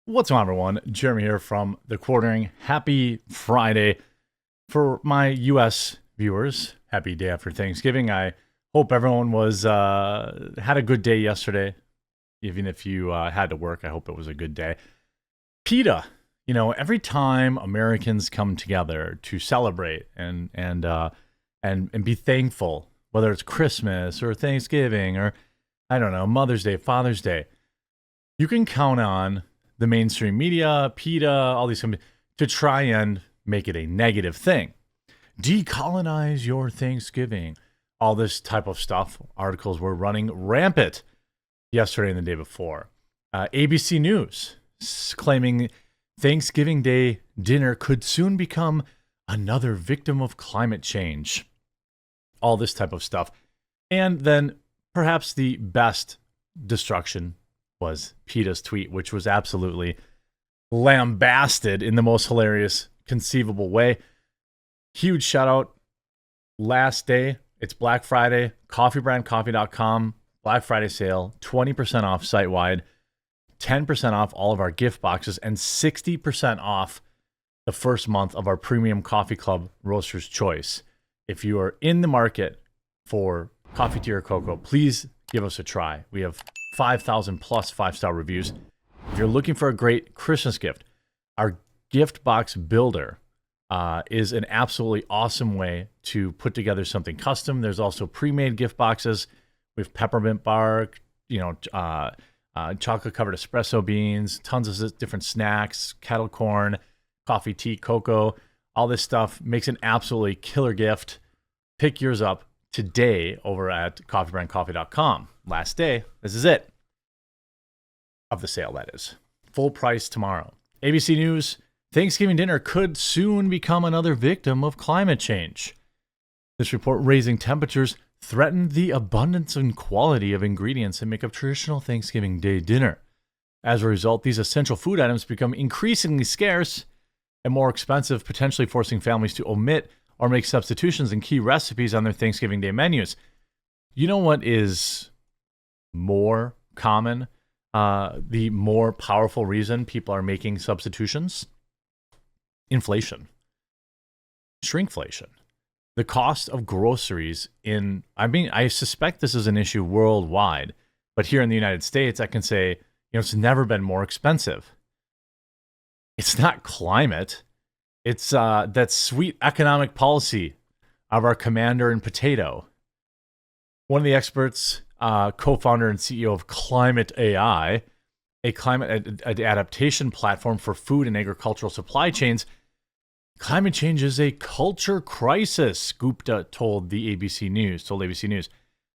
What's on, everyone? Jeremy here from The Quartering. Happy Friday. For my U.S. viewers, happy day after Thanksgiving. I hope everyone had a good day yesterday. Even if you had to work, I hope it was a good day. PETA. Every time Americans come together to celebrate and be thankful, whether it's Christmas or Thanksgiving or, I don't know, Mother's Day, Father's Day, you can count on the mainstream media, PETA, all these companies, to try and make it a negative thing. Decolonize your Thanksgiving. All this type of stuff. Articles were running rampant yesterday and the day before. ABC News claiming Thanksgiving Day dinner could soon become another victim of climate change. All this type of stuff. And then perhaps the best destruction was PETA's tweet, which was absolutely lambasted in the most hilarious conceivable way. Huge shout out. Last day, it's Black Friday, coffeebrandcoffee.com, Black Friday sale, 20% off site-wide, 10% off all of our gift boxes, and 60% off the first month of our premium coffee club, Roaster's Choice. If you are in the market for coffee, tea, or cocoa, please give us a try. We have 5,000 plus 5-star reviews. If you're looking for a great Christmas gift, our gift box builder is an absolutely awesome way to put together something custom. There's also pre-made gift boxes with peppermint bark, chocolate covered espresso beans, tons of different snacks, kettle corn, coffee, tea, cocoa. All this stuff makes an absolutely killer gift. Pick yours up today over at coffeebrandcoffee.com. Last day, this is it. Of the sale, that is. Full price tomorrow. ABC News, Thanksgiving dinner could soon become another victim of climate change. This report raising temperatures threatened the abundance and quality of ingredients that make up traditional Thanksgiving Day dinner. As a result, these essential food items become increasingly scarce and more expensive, potentially forcing families to omit or make substitutions in key recipes on their Thanksgiving Day menus. You know what is more common? The more powerful reason people are making substitutions? Inflation. Shrinkflation. The cost of groceries I suspect this is an issue worldwide, but here in the United States, I can say, it's never been more expensive. It's not climate. It's that sweet economic policy of our commander in potato. One of the experts, co-founder and CEO of Climate AI, a climate adaptation platform for food and agricultural supply chains. Climate change is a culture crisis, Gupta told ABC News.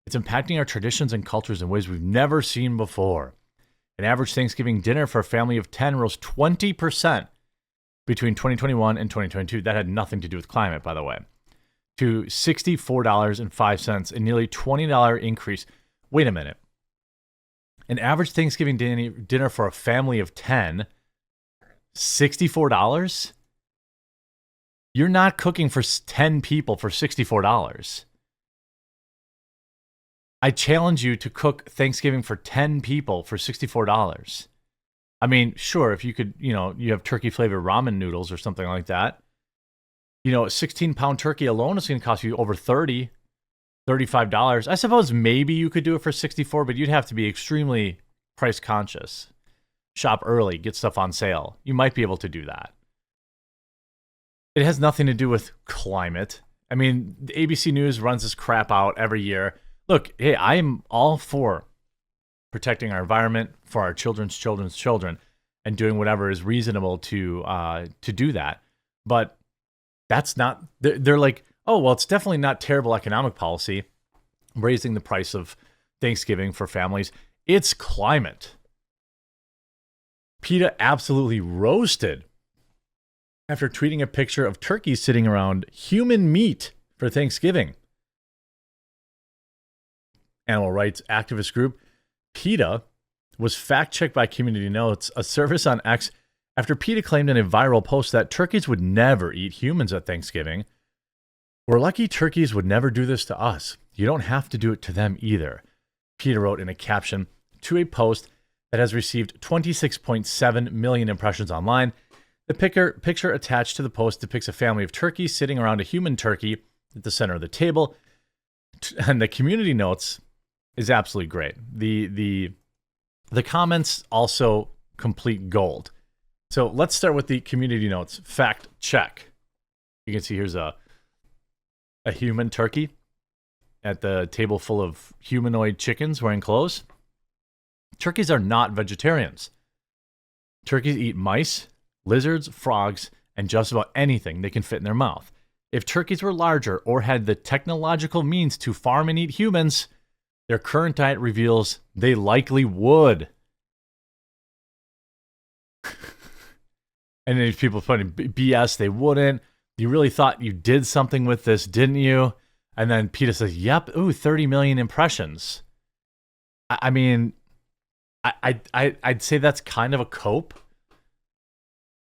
It's impacting our traditions and cultures in ways we've never seen before. An average Thanksgiving dinner for a family of 10 rose 20% between 2021 and 2022. That had nothing to do with climate, by the way. To $64.05, a nearly $20 increase. Wait a minute. An average Thanksgiving dinner for a family of 10, $64? You're not cooking for 10 people for $64. I challenge you to cook Thanksgiving for 10 people for $64. I mean, sure, if you could, you have turkey flavored ramen noodles or something like that. A 16-pound turkey alone is going to cost you over $30, $35. I suppose maybe you could do it for $64, but you'd have to be extremely price conscious. Shop early, get stuff on sale. You might be able to do that. It has nothing to do with climate. I mean, the ABC News runs this crap out every year. Look, hey, I am all for protecting our environment for our children's children and doing whatever is reasonable to do that. But that's not, they're like, oh, well, it's definitely not terrible economic policy, raising the price of Thanksgiving for families. It's climate. PETA absolutely roasted after tweeting a picture of turkeys sitting around human meat for Thanksgiving. Animal rights activist group PETA was fact-checked by Community Notes, a service on X, after PETA claimed in a viral post that turkeys would never eat humans at Thanksgiving. We're lucky turkeys would never do this to us. You don't have to do it to them either. PETA wrote in a caption to a post that has received 26.7 million impressions online. The picture attached to the post depicts a family of turkeys sitting around a human turkey at the center of the table. And the community notes is absolutely great. The comments also complete gold. So let's start with the community notes. Fact check. You can see here's a human turkey at the table full of humanoid chickens wearing clothes. Turkeys are not vegetarians. Turkeys eat mice, lizards, frogs, and just about anything they can fit in their mouth. If turkeys were larger or had the technological means to farm and eat humans, their current diet reveals they likely would. And then people putting BS, they wouldn't. You really thought you did something with this, didn't you? And then PETA says, yep, 30 million impressions. I mean, I'd say that's kind of a cope.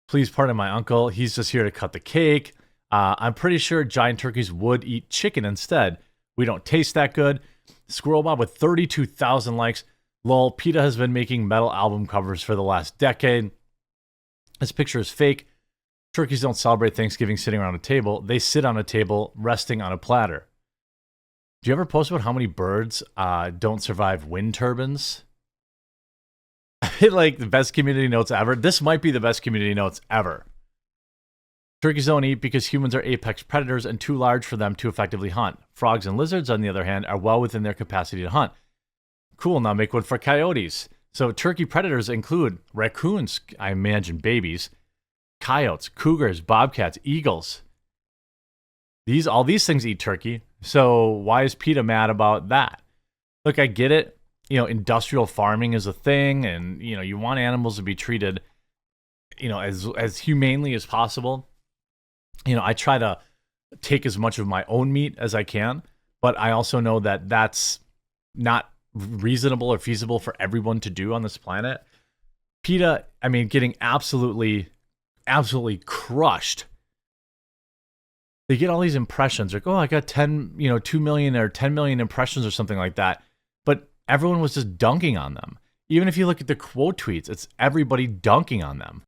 Please pardon my uncle. He's just here to cut the cake. I'm pretty sure giant turkeys would eat chicken instead. We don't taste that good. Squirrel Bob with 32,000 likes. Lol, PETA has been making metal album covers for the last decade. This picture is fake. Turkeys don't celebrate Thanksgiving sitting around a table. They sit on a table, resting on a platter. Do you ever post about how many birds don't survive wind turbines? I feel like the best community notes ever. This might be the best community notes ever. Turkeys don't eat because humans are apex predators and too large for them to effectively hunt. Frogs and lizards, on the other hand, are well within their capacity to hunt. Cool, now make one for coyotes. So turkey predators include raccoons, I imagine babies, coyotes, cougars, bobcats, eagles. All these things eat turkey. So why is PETA mad about that? Look, I get it. Industrial farming is a thing, and you want animals to be treated, as humanely as possible. I try to take as much of my own meat as I can, but I also know that that's not reasonable or feasible for everyone to do on this planet. PETA, getting absolutely crushed. They get all these impressions, like, oh, I got 2 million or 10 million impressions or something like that. But everyone was just dunking on them. Even if you look at the quote tweets, it's everybody dunking on them.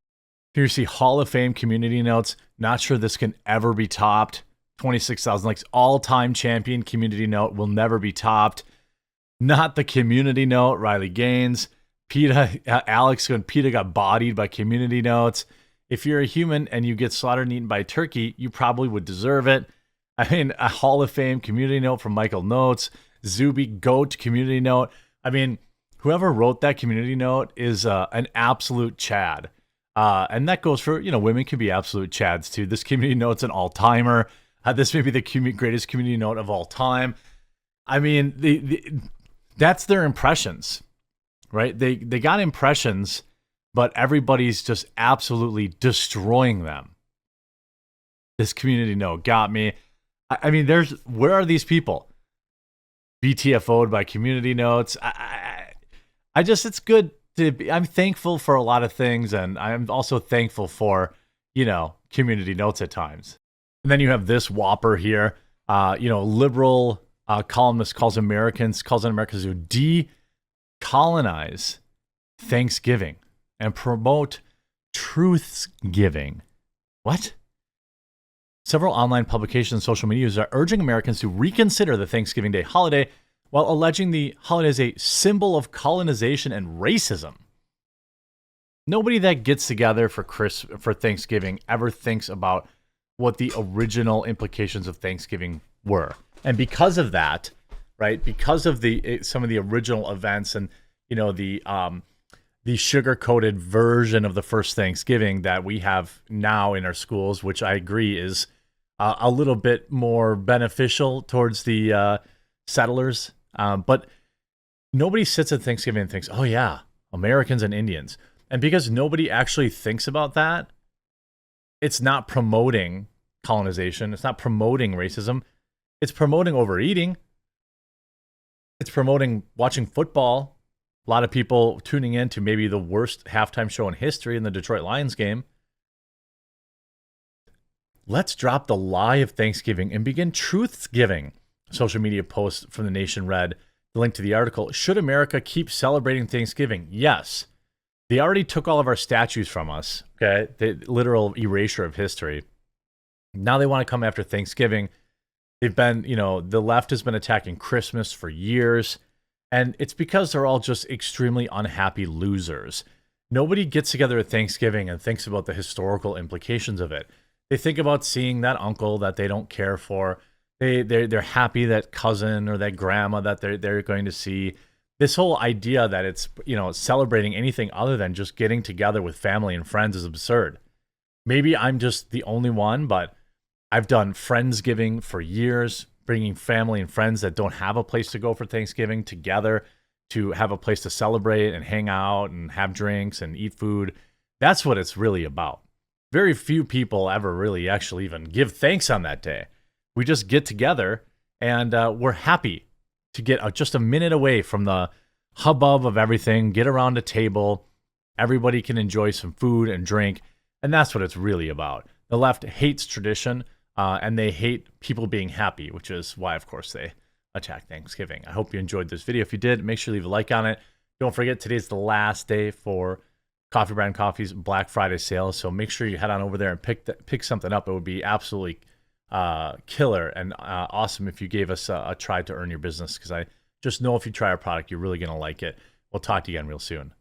Here you see Hall of Fame community notes. Not sure this can ever be topped. 26,000 likes. All-time champion community note will never be topped. Not the community note. Riley Gaines. PETA, Alex, when PETA got bodied by community notes. If you're a human and you get slaughtered and eaten by a turkey, you probably would deserve it. A Hall of Fame community note from Michael Notes. Zuby Goat community note. Whoever wrote that community note is an absolute Chad. And that goes for, women can be absolute Chads too. This community note's an all-timer. This may be the greatest community note of all time. That's their impressions, right? They got impressions, but everybody's just absolutely destroying them. This community note got me. Where are these people? BTFO'd by community notes. It's good to be, I'm thankful for a lot of things, and I'm also thankful for, community notes at times. And then you have this whopper here. Liberal columnist calls on Americans to decolonize Thanksgiving and promote truth-giving. What? Several online publications and social media users are urging Americans to reconsider the Thanksgiving Day holiday while alleging the holiday is a symbol of colonization and racism. Nobody that gets together for Thanksgiving ever thinks about what the original implications of Thanksgiving were. And because of that, right, because of some of the original events and, the sugar-coated version of the first Thanksgiving that we have now in our schools, which I agree is a little bit more beneficial towards the settlers. But nobody sits at Thanksgiving and thinks, oh yeah, Americans and Indians. And because nobody actually thinks about that, it's not promoting colonization. It's not promoting racism. It's promoting overeating. It's promoting watching football. A lot of people tuning in to maybe the worst halftime show in history in the Detroit Lions game. Let's drop the lie of Thanksgiving and begin truth-giving. Social media posts from The Nation read, the link to the article. Should America keep celebrating Thanksgiving? Yes. They already took all of our statues from us, okay? The literal erasure of history. Now they want to come after Thanksgiving. They've been, the left has been attacking Christmas for years. And it's because they're all just extremely unhappy losers. Nobody gets together at Thanksgiving and thinks about the historical implications of it. They think about seeing that uncle that they don't care for. They're happy that cousin or that grandma that they're going to see. This whole idea that it's, celebrating anything other than just getting together with family and friends is absurd. Maybe I'm just the only one, but I've done Friendsgiving for years, bringing family and friends that don't have a place to go for Thanksgiving together to have a place to celebrate and hang out and have drinks and eat food. That's what it's really about. Very few people ever really actually even give thanks on that day. We just get together and we're happy to get just a minute away from the hubbub of everything, get around a table, everybody can enjoy some food and drink, and that's what it's really about. The left hates tradition, and they hate people being happy, which is why, of course, they attack Thanksgiving. I hope you enjoyed this video. If you did, make sure you leave a like on it. Don't forget, today's the last day for Coffee Brand Coffee's Black Friday sale, so make sure you head on over there and pick something up. It would be absolutely killer and awesome if you gave us a try to earn your business, because I just know if you try our product, you're really going to like it. We'll talk to you again real soon.